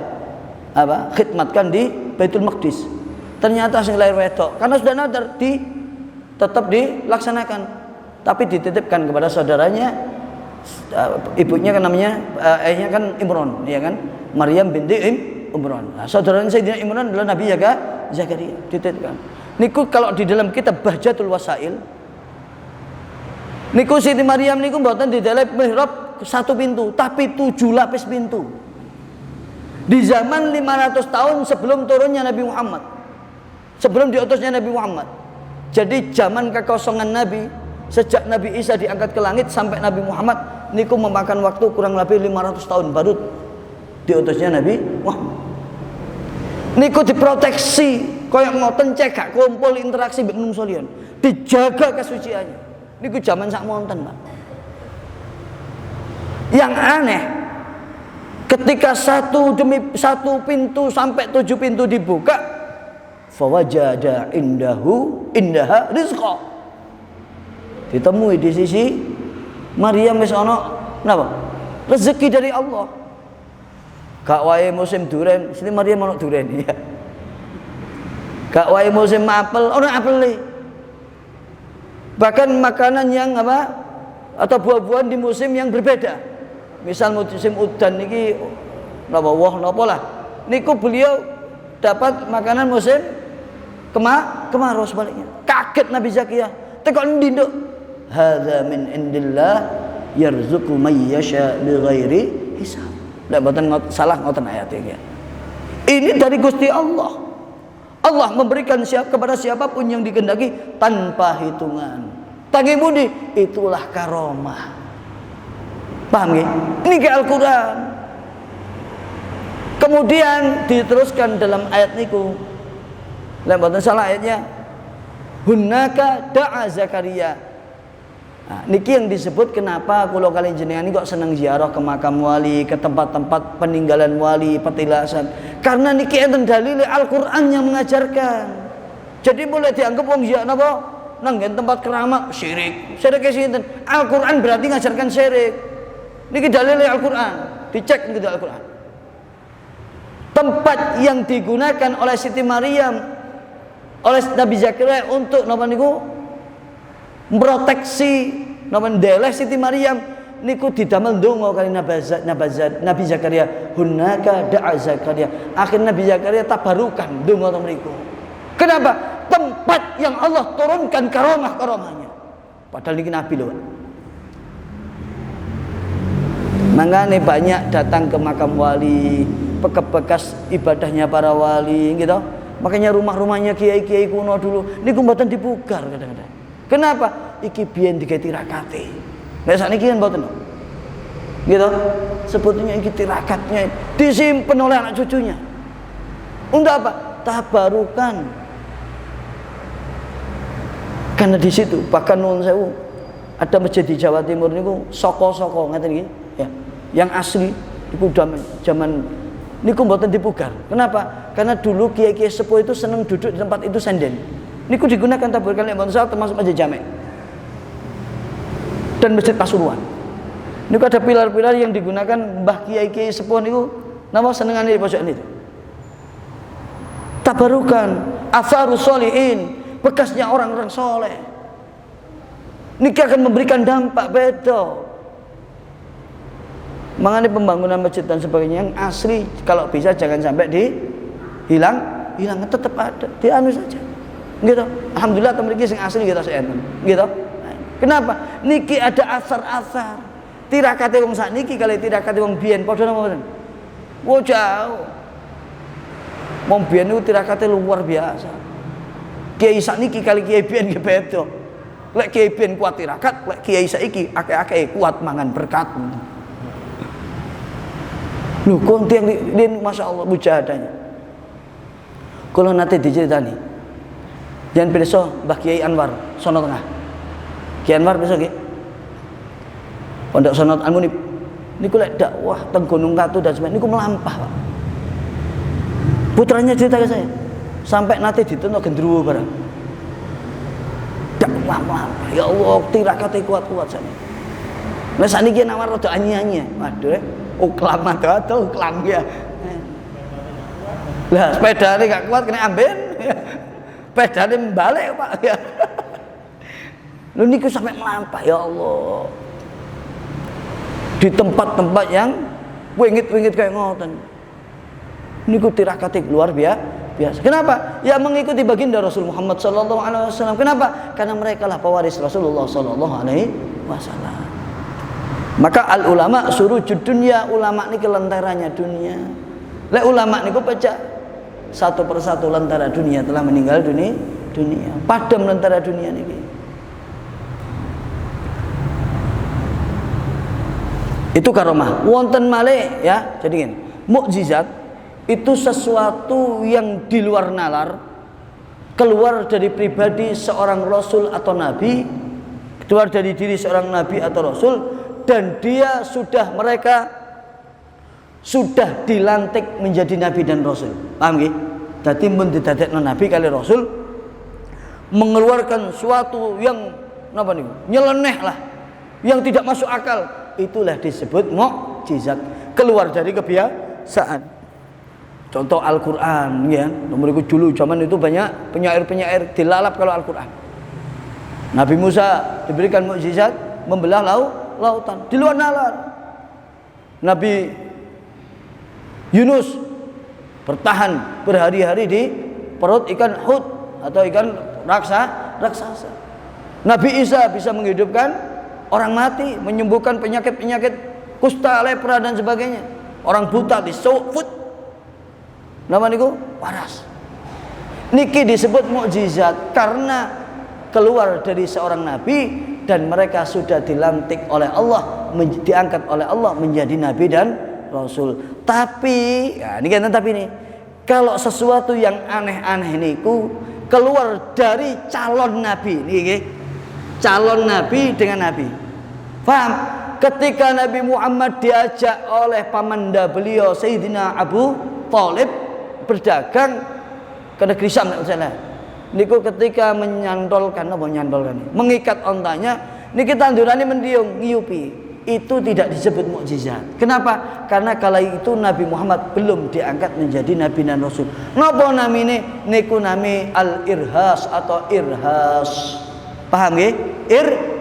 khidmatkan di Baitul Maqdis. Ternyata sing lahir wedok karena sudah nazar tetap dilaksanakan, tapi dititipkan kepada saudaranya. Ibunya kan namanya ayahnya kan Imran, ya kan, Maryam binti Imran. Nah, saudaranya Sayyidina Imran adalah Nabi Zakaria, dititipkan. Niku kalau di dalam kitab Bahjatul Wasail, niku Siti Maryam niku mboten di dalam mihrab satu pintu, tapi 7 lapis pintu. Di zaman 500 tahun sebelum turunnya Nabi Muhammad, sebelum diutusnya Nabi Muhammad. Jadi zaman kekosongan Nabi, sejak Nabi Isa diangkat ke langit sampai Nabi Muhammad niku memakan waktu kurang lebih 500 tahun baru diutusnya Nabi Muhammad. Niku diproteksi kaya ngoten, cek gak kumpul interaksi mbek menungso liyan, dijaga kesuciannya. Niku zaman sak monten, Pak. Yang aneh, ketika satu demi satu pintu sampai 7 pintu dibuka, fawajada indaha rizqa. Ditemui di sisi Maryam wis ana napa? Rezeki dari Allah. Gak wae musim duren, Siti Maryam ana duren ya. Gak wae musim apel, ana apel. Bahkan makanan yang atau buah-buahan di musim yang berbeda. Misal musim udan niki napa woh napa lah. Niku beliau dapat makanan musim kemarau sebaliknya. Kaget Nabi Zakaria. Tekok endi nduk? Hadza min indillah yarzuqu may yasha bighairi hisab. Ndak mboten salah ngoten ayat iki. Ini dari Gusti Allah. Allah memberikan kepada siapapun yang dikehendaki tanpa hitungan. Tangi budi, itulah karomah. Paham nggih? Ini ke Al-Qur'an. Kemudian diteruskan dalam ayat niku. Lek mboten salah ayatnya. Hunaka da'a Zakaria. Nah, niki yang disebut kenapa kula kali jenengan kok seneng ziarah ke makam wali, ke tempat-tempat peninggalan wali, petilasan. Karena niki enten dalil Al-Qur'an yang mengajarkan. Jadi boleh dianggap wong ziarah napa? Nang tempat keramat syirik. Syirik sinten? Al-Qur'an berarti ngajarkan syirik. Niki dalil Al-Qur'an. Dicek niki Al-Qur'an. Tempat yang digunakan oleh Siti Maryam, oleh Nabi Zakaria untuk napa niku? Proteksi ndeleh Siti Maryam niku didamel ndonga kali Nabi Zakaria. Hunaka da'a Zakaria. Akhir Nabi Zakaria tabarukan ndonga teng mriku. Kenapa? Tempat yang Allah turunkan karomah-karomahnya. Padahal niki Nabi lho. Mangane banyak datang ke makam wali, bekas ibadahnya para wali gitu. Makanya rumah-rumahnya kiai-kiai kuno dulu niku mboten dipugar kadang-kadang. Kenapa? Iki biyen digawe tirakate. Nek sakniki kan mboten. Gitu. Sebetulnya iki tirakatnya disimpen oleh anak cucunya. Untuk apa? Tabarukan. Karena di situ bahkan nuwun sewu ada masjid di Jawa Timur niku soko-soko ngeten iki ya. Yang asli niku zaman niku mboten dipugar. Kenapa? Karena dulu kiai-kiai sepuh itu seneng duduk di tempat itu senden. Niku digunakan tabarukan lek bangsa termasuk masjid Jamek dan masjid Pasuruan. Niku ada pilar-pilar yang digunakan mbah kiai-kiai sepuh niku napa senengane di pojokan itu. Tabarukan, atharus sholihin, bekasnya orang-orang soleh. Niki akan memberikan dampak beda. Mengenai pembangunan masjid dan sebagainya yang asli kalau bisa jangan sampai hilang tetap ada, dianu saja. Gitu. Alhamdulillah temen iki sing asli kita senten. Gitu. Kenapa? Niki ada asar-asar. Tirakate wong sakniki kali tirakate wong biyen padha napa mboten? Wo jauh. Wong biyen niku tirakate luar biasa. Kiai sakniki kali kiai biyen nggih beda. Lek kiai biyen kuat tirakat, lek kiai saiki akeh-akeh kuat mangan berkat. Lho kok tiyang masyaallah mujahadahnya. Kula nate diceritani. Jangan pirsa Mbah Kiai Anwar sono tengah. Kiai Anwar pirsa nggih? Pondok Sonot Al-Munib. Niku lek dakwah teng Gunung Katu dan sebagainya niku melampah, Pak. Putranya cerita ke saya, sampai nate ditenok gendruwo barang. Dakwah melampah. Ya Allah, tirakate kuat-kuat sakniki. Lah sakniki Anwar rada anyi-anyi. Waduh, uklam atau uklam ya. Lah sepedane gak kuat kena amben. Pedane balik Pak ya. Lu niku sampai melampah ya Allah. Di tempat-tempat yang wingit-wingit kayak ngoten. Niku tirakate luar biasa. Kenapa? Ya mengikuti baginda Rasul Muhammad sallallahu alaihi wasallam. Kenapa? Karena mereka lah pewaris Rasulullah sallallahu alaihi wasallam. Maka al ulama surujud dunya, ulama niki lentaranya dunia. Lek ulama niku pecah satu persatu lentera dunia telah meninggal dunia. Padam lentera dunia niki. Itu karomah. Wonten malih ya. Jadi gini, mukjizat itu sesuatu yang di luar nalar, keluar dari pribadi seorang rasul atau nabi, keluar dari diri seorang nabi atau rasul, dan dia mereka sudah dilantik menjadi nabi dan rasul. Paham nggih? Dadi mun didadekno nabi kali rasul mengeluarkan suatu yang napa niku? Nyeleneh lah, yang tidak masuk akal, itulah disebut mukjizat, keluar dari kebiasaan. Contoh Al-Qur'an ya. Nomor itu dulu zaman itu banyak penyair-penyair dilalap kalau Al-Qur'an. Nabi Musa diberikan mukjizat membelah lautan di luar nalar. Nabi Yunus bertahan berhari-hari di perut ikan hut atau ikan raksasa. Nabi Isa bisa menghidupkan orang mati, menyembuhkan penyakit-penyakit kusta, lepra dan sebagainya. Orang buta disawut, nama niku waras. Niki disebut mukjizat karena keluar dari seorang nabi dan mereka sudah dilantik oleh Allah, diangkat oleh Allah menjadi nabi dan rasul. Tapi, ya ini kan tapi nih, kalau sesuatu yang aneh-aneh niku keluar dari calon nabi, nih, calon nabi dengan nabi. Paham? Ketika Nabi Muhammad diajak oleh pamanda beliau Sayyidina Abu Thalib berdagang ke negeri Syam, niku ketika mengikat ontanya, niki tandurane mendiung ngiyupi, itu tidak disebut mukjizat. Kenapa? Karena kala itu Nabi Muhammad belum diangkat menjadi nabi dan rasul. Napa namine? Niku nami al-irhas atau irhas. Paham nggih?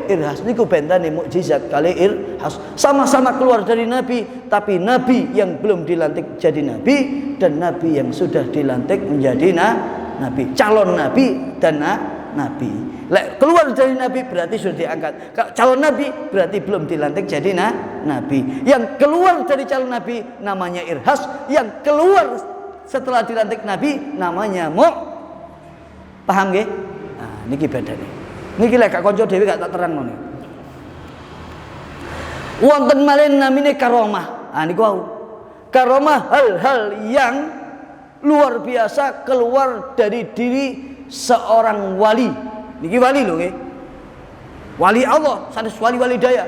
Irhas niku bentane mukjizat kali irhas. Sama-sama keluar dari nabi, tapi nabi yang belum dilantik jadi nabi dan nabi yang sudah dilantik menjadi nabi, calon nabi dan nabi. Keluar dari nabi berarti sudah diangkat. Calon nabi berarti belum dilantik jadi nabi. Yang keluar dari calon nabi namanya irhas, yang keluar setelah dilantik nabi namanya paham nggih? Nah, niki bedane. Niki lek kanca dhewe gak tak terangno niki. Wonten malih namine karomah. Ah niku wau. Karomah hal-hal yang luar biasa keluar dari diri seorang wali. Niki wali lho nggih. Wali Allah, sanes wali-wali daya.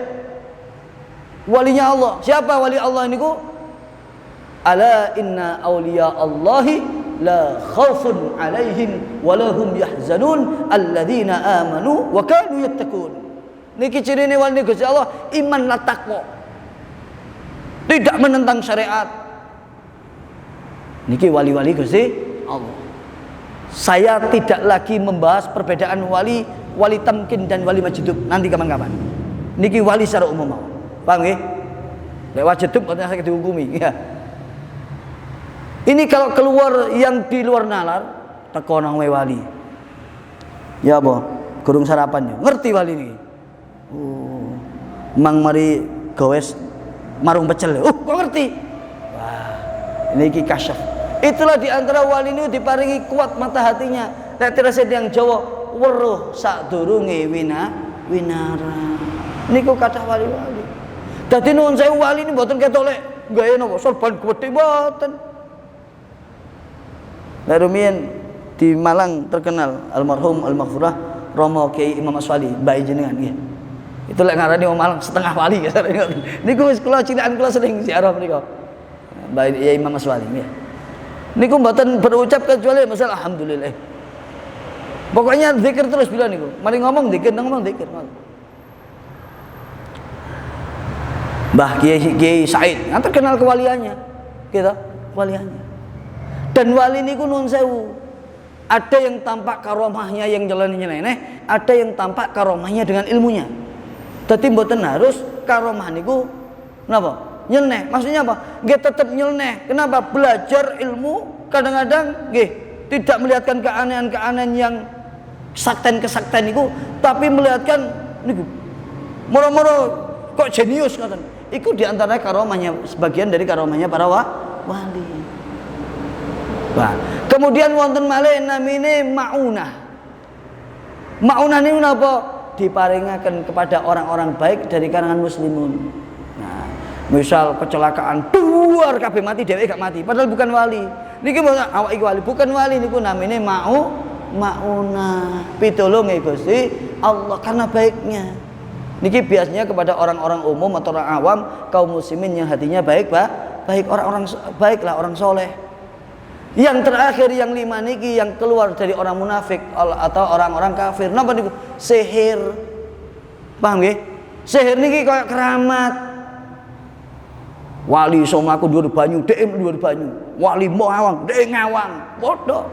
Walinya Allah. Siapa wali Allah niku? Ala inna auliya Allahi la khaufun alaihim walahum yahzanun alladzina amanu wa kanu yattaqun. Niki cirine wali Gusti Allah iman lan takwa. Tidak menentang syariat. Niki wali-wali Gusti Allah. Saya tidak lagi membahas perbedaan wali tamkin dan wali majdub nanti kapan-kapan. Niki wali secara umum. Paham nggih? Lek majdub katanya saya dihukumi ya. Ini kalau keluar yang di luar nalar, teko nang wali. Ya apa? Gurung sarapan ya. Ngerti wali ini. Mang mari gowes marung pecel. Kok ngerti? Wah, ini iki kasyaf. Itulah di antara wali ini diparingi kuat mata hatinya. Nek terase yang Jawa weruh sadurunge winara. Niku kathah wali-wali. Dadi nuwun sewu wali ini mboten ketok lek gawe napa sorban gedhe mboten. Larumian di Malang terkenal almarhum al-maghfurah Romo Kiai Imam Aswali bae jenengan nggih. Itu lek ngarani wong Malang setengah wali ya. Niku wis kula cilakan kula sering ziarah mriku. Bae Imam Aswali nggih. Niku mboten berucap kecuali masalah alhamdulillah. Pokoknya zikir terus bila niku. Mari ngomong zikir. Mbah Kiai Said, yang terkenal kewaliannya. Gitu, waliannya. Dan wali niku nun sewu. Ada yang tampak karomahnya yang nyeleneh, ada yang tampak karomahnya dengan ilmunya. Dadi mboten harus karomah niku napa? Nyeleneh. Maksudnya apa? Nggih tetep nyeleneh. Kenapa? Belajar ilmu kadang-kadang nggih tidak melihatkan keanehan-keanehan yang kesaktian niku, tapi melihatkan niku moro-moro kok jenius ngoten. Iku di antara karomahnya, sebagian dari karomahnya para wali. Nah, kemudian wonten malih namine maunah. Maunah niku napa? Diparingaken kepada orang-orang baik dari kalangan muslimun. Nah, misal kecelakaan duar kabeh mati dhewe gak mati, padahal bukan wali. Niki awak iki wali, bukan wali niku namine maunah. Pitulunge Gusti Allah karena baiknya. Niki biasanya kepada orang-orang umum atau orang awam, kaum muslimin yang hatinya baik, orang-orang baiklah, orang soleh. Yang terakhir yang 5 niki yang keluar dari orang munafik atau orang-orang kafir. Napa niku? Sihir. Paham nggih? Sihir niki kayak keramat. Wali iso mlaku dhuwur banyu, dhek dhuwur banyu. Wali mau ngawang, dhek ngawang. Bodoh.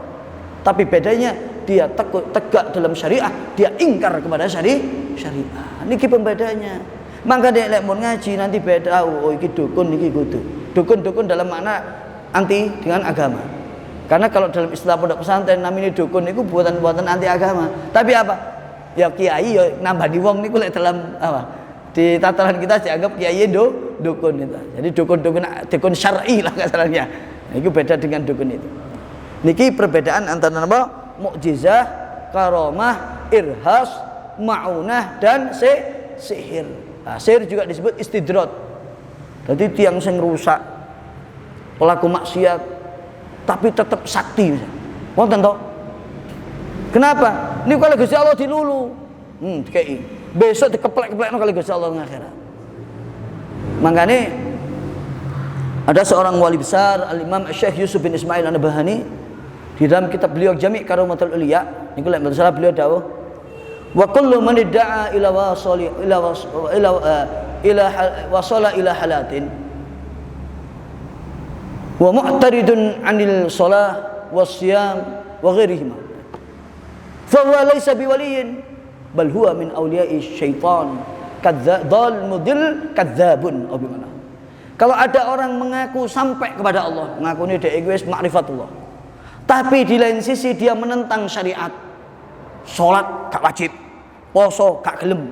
Tapi bedanya dia tegak dalam syariah, dia ingkar kepada syariah. Niki pembedanya. Maka nek mun ngaji nanti beda. Oh iki dukun niki kudu. Dukun-dukun dalam makna anti dengan agama. Karena kalau dalam istilah pondok pesantren namanya dukun itu buatan-buatan anti agama. Tapi apa? Ya kiai ya nambani wong niku lek dalam apa? Di tataran kita dianggap kiai dukun itu. Jadi dukun syar'i lah kasarnya. Nah, itu beda dengan dukun itu. Niki perbedaan antara apa? Mukjizah, karamah, irhas, maunah dan sihir. Nah, sihir juga disebut istidrat. Jadi tiang sing rusak, pelaku maksiat, tapi tetap sakti. Wonten toh? Kenapa? Ini kalau Gusti Allah dilulu. Kayak besok dikeplek-keplekno kali Gusti Allah ngakhirat. Makanya ada seorang wali besar Al-Imam Syekh Yusuf bin Ismail An-Nabhani di dalam kitab beliau Jami' Karomatul Uliya niku lek mboten salah beliau dawuh wa kullu man idda'a ila halatin wa mu'taridun 'anil shalah wasyam wa ghairihima fa huwa laysa biwaliyin bal huwa min awliya'i syaitan kadzdzal mudil kadzabun. Kalau ada orang mengaku sampai kepada Allah, mengaku ini dia egois ma'rifatullah, tapi di lain sisi dia menentang syariat, sholat gak wajib, poso gak gelem,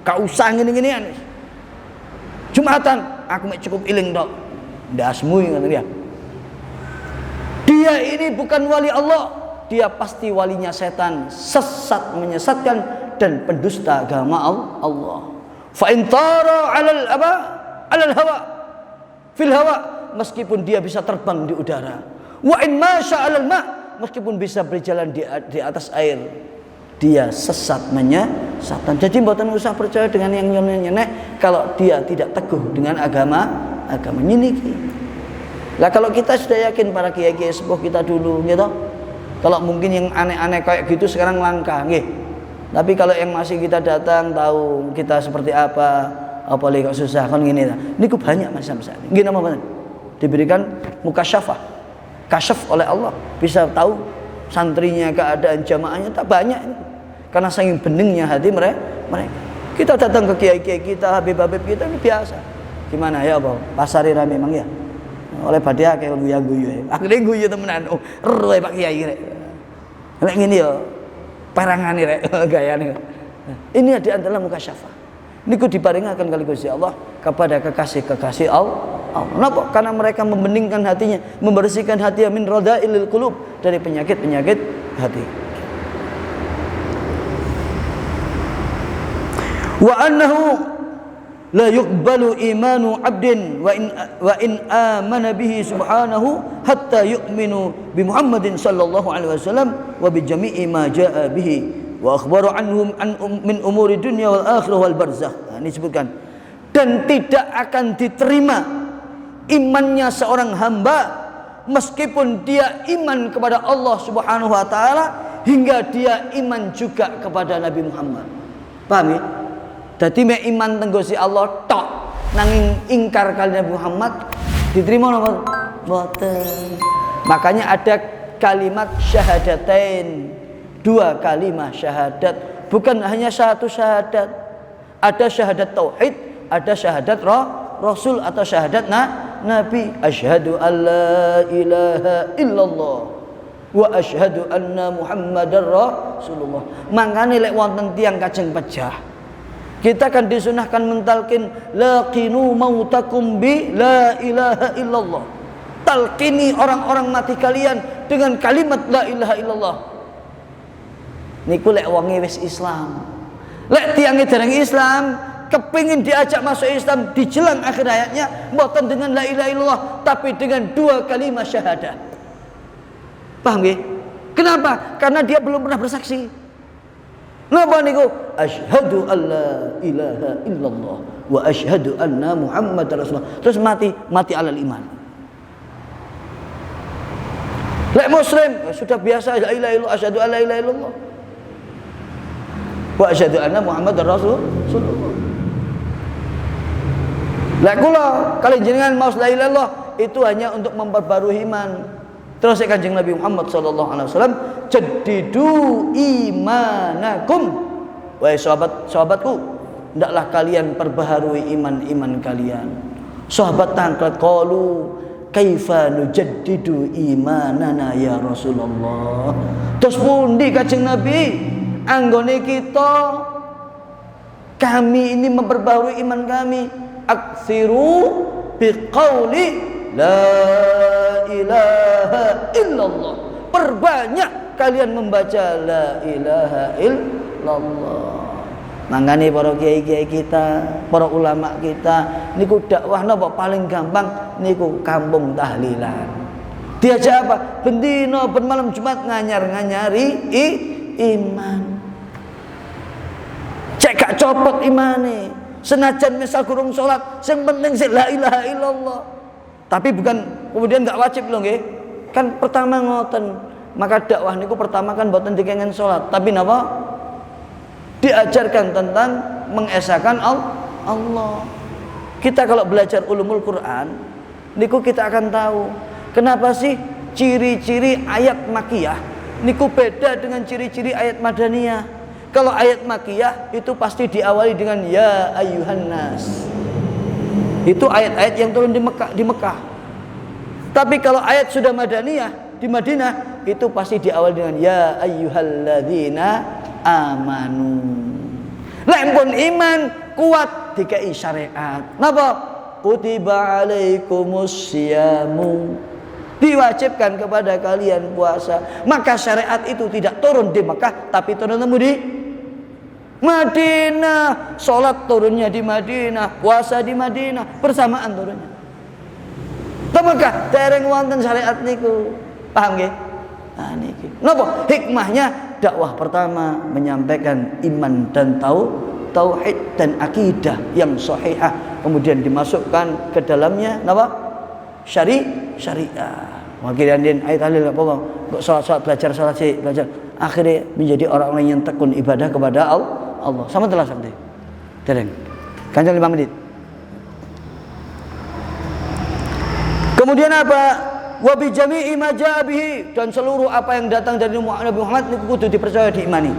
gak usah gini-ginian, Jumatan aku mek cukup iling tok, ndasmu ngoten ya. Dia ini bukan wali Allah, dia pasti walinya setan, sesat, menyesatkan dan pendusta agama Allah. Fa in tara 'alal hawa fil hawa, meskipun dia bisa terbang di udara, wa in masya 'alal ma, meskipun bisa berjalan di atas air, dia sesat menyesatkan. Jadi mboten usah percaya dengan yang nyenek kalau dia tidak teguh dengan agama niki. Lah kalau kita sudah yakin para kiai-kiai sepuh kita dulu gitu, kalau mungkin yang aneh-aneh kayak gitu sekarang langka nggih. Tapi kalau yang masih kita datang tahu kita seperti apa lagi kok susah kan gini. Niku banyak macam-macam. Nggih napa mboten? Diberikan mukasyafah, kasyaf oleh Allah, bisa tahu santrinya, keadaan jamaahnya tak banyak ini. Karena saking beningnya hati mereka. Kita datang ke kiai-kiai kita, habib-habib kita ini biasa. Gimana ya, Bang? Pasare rame memang ya. Oleh badhe akeh guyu-guyu. Akhire guyu temenan. Oh, roe Pak Kiai rek. Nek ngene ya perangane rek gayane. Ini di antara mukasyafah. Niku diparingaken kali Gusti Allah kepada kekasih-kekasih Allah. Kenapa? Karena mereka membeningkan hatinya, membersihkan hatinya min radailil qulub, dari penyakit-penyakit hati. Wa annahu la yuqbalu imanu 'abdin wa in amana bihi subhanahu hatta yu'minu bi Muhammadin sallallahu alaihi wasallam wa bi jami'i ma jaa bihi wa akhbaru anhum min umuri dunya wal akhirah wal barzakh. Nah, ini disebutkan. Dan tidak akan diterima imannya seorang hamba meskipun dia iman kepada Allah Subhanahu wa taala hingga dia iman juga kepada Nabi Muhammad. Paham ya? Dadi mek iman teng Gusti Allah tok nanging ingkar kali Nabi Muhammad diterima napa? Mboten. Makanya ada kalimat syahadatain, 2 kalimat syahadat, bukan hanya satu syahadat. Ada syahadat tauhid, ada syahadat rasul atau syahadat nabi. Asyhadu alla ilaha illallah wa asyhadu anna muhammadar rasulullah. Mangkane lek wonten tiyang kajeng pejah, kita kan disunahkan mentalkin laqinu mautakum bi la ilaha illallah. Talqini orang-orang mati kalian dengan kalimat la ilaha illallah. Niku lek wonge wis Islam. Lek tiange dereng Islam kepingin diajak masuk Islam di jelang akhir hayatnya mboten dengan la ilaha illallah tapi dengan 2 kalimat syahadah. Paham nggih? Kenapa? Karena dia belum pernah bersaksi. Napa niku? Asyhadu alla ilaha illallah wa asyhadu anna muhammadar rasulullah. Terus mati alal iman. Lek muslim sudah biasa la ilaha illallah, asyhadu alla ilaha illallah wa asyhadu anna muhammadar rasulullah. Lek kula kali jenengan maos la ilaha illallah itu hanya untuk memperbarui iman. Terus Kanjeng Nabi Muhammad sallallahu alaihi wasallam, jaddidu imanakum. Wahai sahabat-sahabatku, hendaklah kalian perbaharui iman-iman kalian. Sahabat tangklet qalu kaifa nujaddidu imanana ya Rasulullah. Terus pundi Kanjeng Nabi anggone kita kami ini memperbarui iman kami, aksiru biqauli la ilaha illallah. Perbanyak kalian membaca la ilaha illallah. Mangane para kiai-kiai kita, para ulama kita niku dakwah napa paling gampang niku kampung tahlilan. Diajak apa? Bendino ben malam Jumat nganyar-nganyari iman. Cek gak copot imane. Senajan misal kurung salat, sing penting sik la ilaha illallah. Tapi bukan kemudian gak wajib lho nggih. Kan pertama ngoten. Maka dakwah niku pertama kan mboten dikengen salat, tapi napa? Diajarkan tentang mengesahkan Allah. Kita kalau belajar ulumul Quran niku kita akan tahu kenapa sih ciri-ciri ayat makiyah niku beda dengan ciri-ciri ayat madaniyah. Kalau ayat makiyah itu pasti diawali dengan ya ayyuhan nas. Itu ayat-ayat yang turun di Mekah. Tapi kalau ayat sudah madaniyah di Madinah itu pasti diawali dengan ya ayyuhalladzina amanu. Lempun iman kuat dikai syariat. Napa? Kutiba alaikumus syamu. Diwajibkan kepada kalian puasa. Maka syariat itu tidak turun di Mekah tapi turun di Madinah. Salat turunnya di Madinah, puasa di Madinah, bersamaan turunnya. Ke Mekah dereng wonten syariat niku. Paham nggih? Nah niki. Napa hikmahnya? Dakwah pertama menyampaikan iman dan tauhid dan akidah yang sahihah, kemudian dimasukkan ke dalamnya napa? Syariah. Wakilan din ayat tahlil apa kok salat belajar salat sih belajar. Akhirnya menjadi orang-orang yang tekun ibadah kepada Allah. Sama telah sampai. Dereng. Kanjeng 5 menit. Kemudian apa? Wa bi jami'i ma jaa bihi, dan seluruh apa yang datang dari Nabi Muhammad niku kudu dipercaya diimani.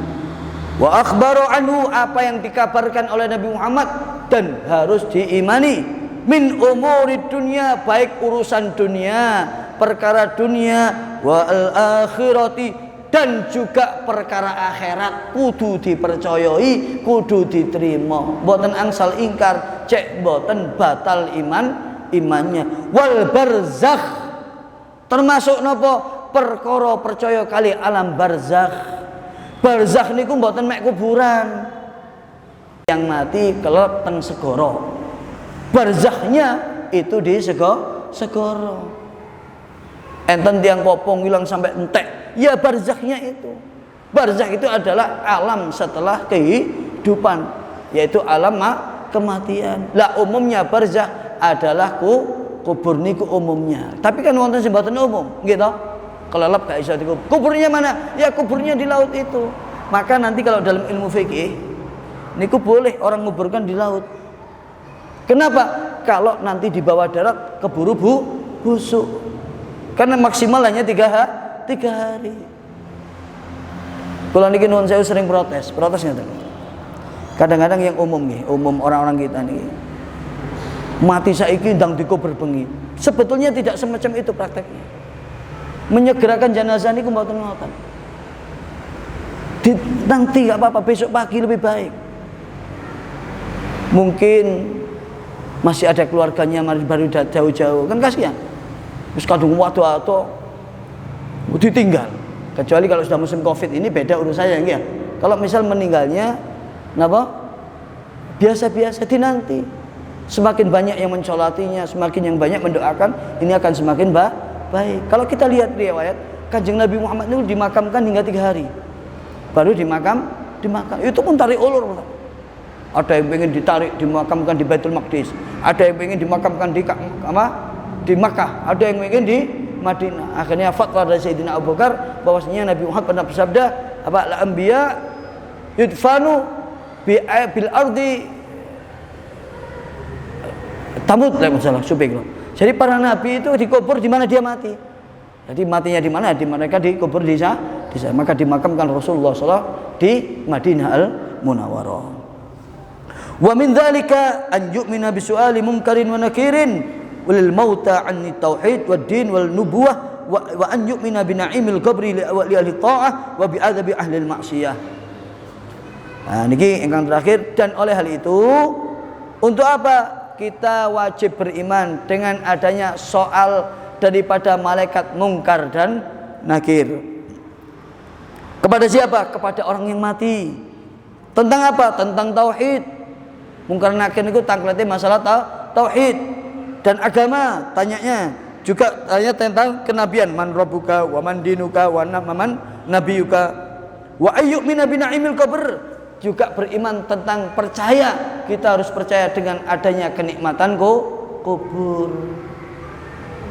Wa akhbaru anhu, apa yang dikabarkan oleh Nabi Muhammad dan harus diimani. Min umuri dunya, baik urusan dunia, perkara dunia, wa al-akhirati, dan juga perkara akhirat kudu dipercayai, kudu diterima. Mboten angsal ingkar, cek mboten batal imannya. Wal barzakh, termasuk napa perkara percaya kali alam barzakh. Barzakh niku mboten mek kuburan. Yang mati kelep teng segara. Barzakhnya itu di segara. Enten tiang popong hilang sampai entek. Ya barzakhnya itu. Barzakh itu adalah alam setelah kehidupan, yaitu alam kematian. Lah umumnya barzakh adalah kubur niku umumnya. Tapi kan wonten sing mboten umum, gitu. Kelelep gak iso dikubur. Kuburnya mana? Ya kuburnya di laut itu. Maka nanti kalau dalam ilmu fikih niku boleh orang nguburkan di laut. Kenapa? Kalau nanti di bawah darat keburu busuk. Karena maksimal hanya 3 hari. Kula niki nuwun sewu sering protes ngoten. Kadang-kadang yang umum nih, umum orang-orang kita nih. Mati saiki ndang dikubur bengi. Sebetulnya tidak semacam itu prakteknya. Menyegerakan jenazah niku mboten ngoten. Nanti enggak apa-apa, besok pagi lebih baik. Mungkin masih ada keluarganya baru jauh-jauh, kan kasihan. Terus kadung waktu-waktu ditinggal. Kecuali kalau sudah musim Covid ini beda urusannya ya. Kalau misal meninggalnya napa? Biasa-biasa dinanti. Semakin banyak yang mensolatinya, semakin yang banyak mendoakan, ini akan semakin baik. Kalau kita lihat riwayat, Kanjeng Nabi Muhammad itu dimakamkan hingga 3 hari. Baru dimakam. Itu pun tarik ulur. Ada yang ingin ditarik dimakamkan di Baitul Maqdis, ada yang ingin dimakamkan di Makkah, ada yang ingin di Madinah. Akhirnya fatwa dari Sayyidina Abu Bakar bahwasanya Nabi Muhammad pernah bersabda, la anbiya yudfanu bil ardi tamut lah masalah subeng. Jadi para nabi itu dikubur di mana dia mati. Jadi matinya di mana? Di mereka dikubur di sana. Maka dimakamkan Rasulullah SAW di Madinah Al-Munawwarah. Wa min dzalika an yu'mina bi su'ali munkarin wa nakirin walil mauta anni tauhid wad din wal nubuwah wa an yu'mina bi na'imil qabri li ahli ta'ah wa bi adzabi ahli maksiyah. Nah niki ingkang terakhir, dan oleh hal itu untuk apa kita wajib beriman dengan adanya soal daripada malaikat mungkar dan nakir. Kepada siapa? Kepada orang yang mati. Tentang apa? Tentang tauhid. Mungkar nakir itu tangkletnya masalah tauhid dan agama. Tanyanya juga tanya tentang kenabian. Man rabbuka wa man dinuka wa man nabiyuka wa ayyumina bi na'imil qabr. Juga beriman tentang percaya, kita harus percaya dengan adanya kenikmatan kubur.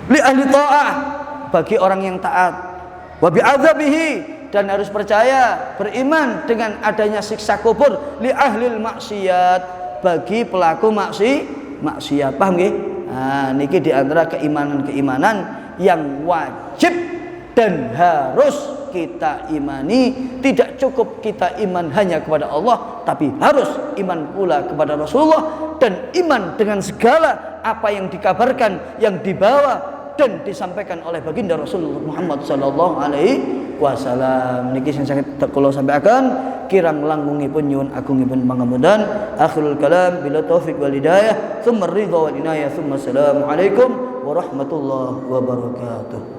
Li ahli ta'ah, bagi orang yang taat. Wa bi adzabihi, dan harus percaya beriman dengan adanya siksa kubur. Li ahli maksiyat, bagi pelaku maksiat. Paham nggih? Nah, niki di antara keimanan-keimanan yang wajib dan harus kita imani. Tidak cukup kita iman hanya kepada Allah, tapi harus iman pula kepada Rasulullah, dan iman dengan segala apa yang dikabarkan, yang dibawa dan disampaikan oleh baginda Rasulullah Muhammad sallallahu alaihi wasallam. Niki sing saged kula sampaikan, kirang langkungipun nyuwun agungipun pangapunten. Akhirul kalam bila taufik wal hidayah, tsumma ridha wal inayah, tsumma assalamu alaikum warahmatullahi wabarakatuh.